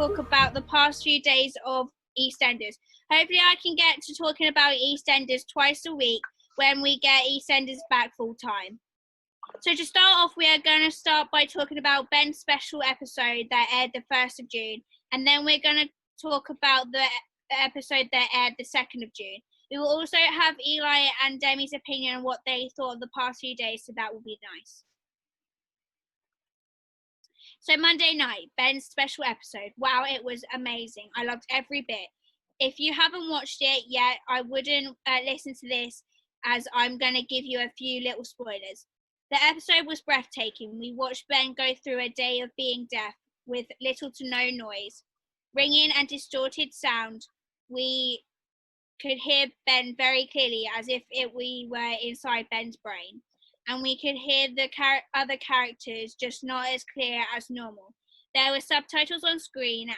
talk about the past few days of EastEnders. Hopefully I can get to talking about EastEnders twice a week when we get EastEnders back full time. So to start off, we are going to start by talking about Ben's special episode that aired the 1st of June, and then we're going to talk about the episode that aired the 2nd of June. We will also have Eli and Demi's opinion on what they thought of the past few days, so that will be nice. So Monday night, Ben's special episode. Wow, it was amazing. I loved every bit. If you haven't watched it yet, I wouldn't listen to this, as I'm going to give you a few little spoilers. The episode was breathtaking. We watched Ben go through a day of being deaf with little to no noise. Ringing and distorted sound. We could hear Ben very clearly, as if we were inside Ben's brain. And we could hear the other characters, just not as clear as normal. There were subtitles on screen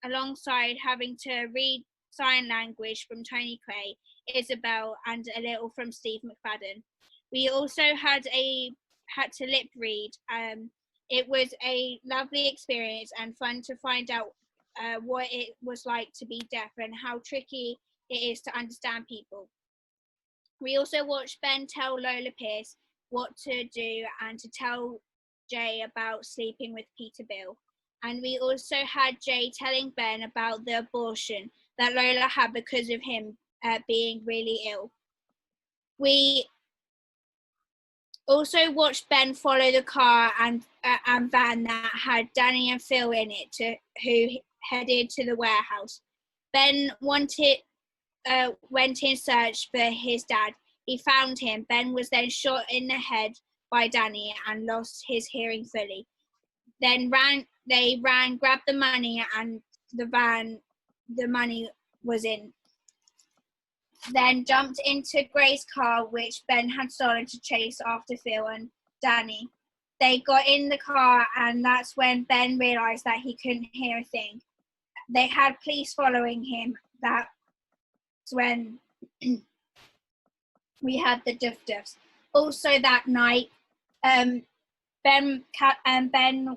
alongside having to read sign language from Tony Clay, Isabel, and a little from Steve McFadden. We also had to lip read. It was a lovely experience and fun to find out what it was like to be deaf and how tricky it is to understand people. We also watched Ben tell Lola Pierce what to do and to tell Jay about sleeping with Peter Bill. And we also had Jay telling Ben about the abortion that Lola had because of him being really ill. We also watched Ben follow the car and van that had Danny and Phil in it, who headed to the warehouse. Ben went in search for his dad. He found him. Ben was then shot in the head by Danny and lost his hearing fully. Then they ran, grabbed the money and the van the money was in. Then jumped into Gray's car, which Ben had stolen, to chase after Phil and Danny. They got in the car, and that's when Ben realised that he couldn't hear a thing. They had police following him. That's when we had the duff-duffs. Also that night, Ben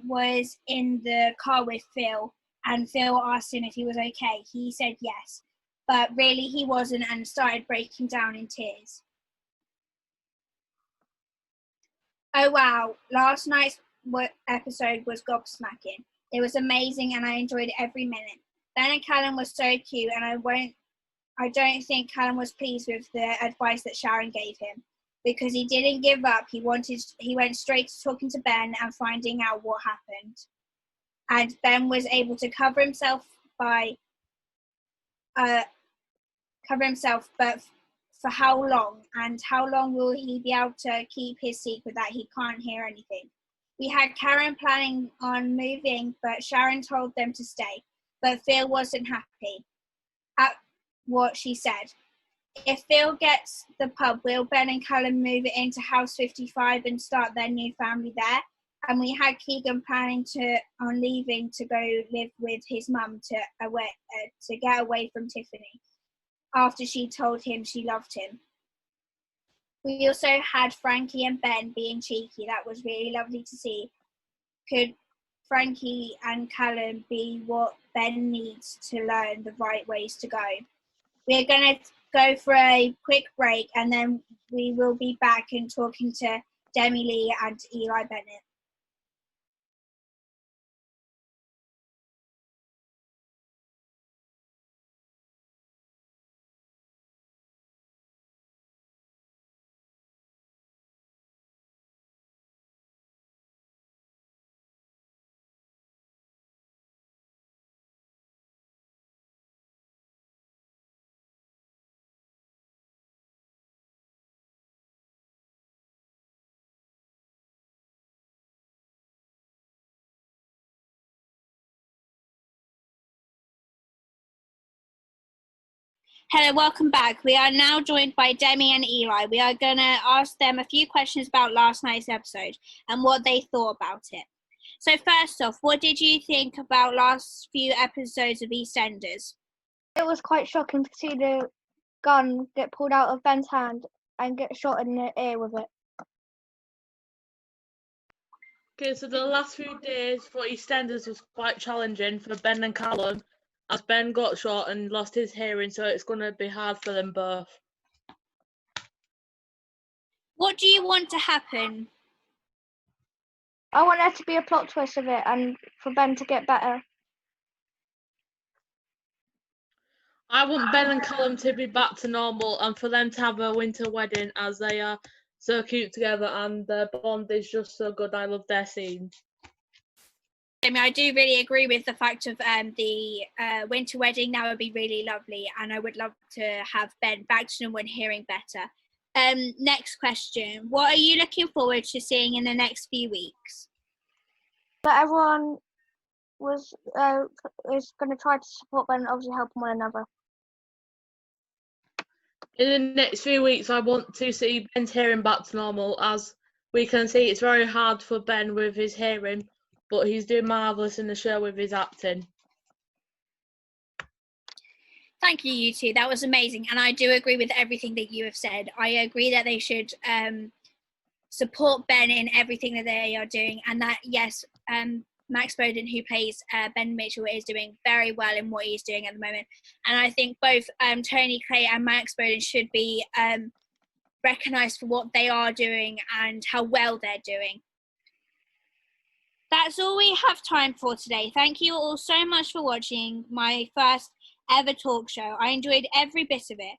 was in the car with Phil, and Phil asked him if he was okay. He said yes, but really he wasn't, and started breaking down in tears. Oh wow, last night's episode was gobsmacking. It was amazing and I enjoyed every minute. Ben and Callum were so cute, and I don't think Callum was pleased with the advice that Sharon gave him, because he didn't give up. He went straight to talking to Ben and finding out what happened. And Ben was able to cover himself, but for how long? And how long will he be able to keep his secret that he can't hear anything? We had Karen planning on moving, but Sharon told them to stay. But Phil wasn't happy at what she said. If Phil gets the pub, will Ben and Callum move it into House 55 and start their new family there? And we had Keegan planning on leaving to go live with his mum to get away from Tiffany after she told him she loved him. We also had Frankie and Ben being cheeky. That was really lovely to see. Could Frankie and Callum be what Ben needs to learn the right ways to go? We're going to go for a quick break, and then we will be back and talking to Demi Lee and Eli Bennett. Hello, welcome back. We are now joined by Demi and Eli. We are going to ask them a few questions about last night's episode and what they thought about it. So first off, what did you think about last few episodes of EastEnders? It was quite shocking to see the gun get pulled out of Ben's hand and get shot in the ear with it. Okay, so the last few days for EastEnders was quite challenging for Ben and Callum, as Ben got shot and lost his hearing, so it's going to be hard for them both. What do you want to happen? I want there to be a plot twist of it and for Ben to get better. I want Ben and Callum to be back to normal and for them to have a winter wedding, as they are so cute together and their bond is just so good. I love their scenes. I mean, I do really agree with the fact of the winter wedding. That would be really lovely, and I would love to have Ben back to normal and hearing better. Next question. What are you looking forward to seeing in the next few weeks? But everyone is going to try to support Ben and obviously help one another. In the next few weeks, I want to see Ben's hearing back to normal. As we can see, it's very hard for Ben with his hearing, but he's doing marvellous in the show with his acting. Thank you, you two. That was amazing. And I do agree with everything that you have said. I agree that they should support Ben in everything that they are doing. And that, yes, Max Bowden, who plays Ben Mitchell, is doing very well in what he's doing at the moment. And I think both Tony Clay and Max Bowden should be recognised for what they are doing and how well they're doing. That's all we have time for today. Thank you all so much for watching my first ever talk show. I enjoyed every bit of it.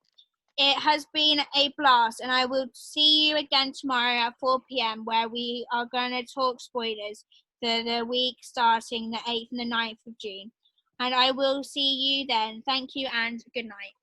It has been a blast, and I will see you again tomorrow at 4 p.m. where we are going to talk spoilers for the week starting the 8th and the 9th of June. And I will see you then. Thank you and good night.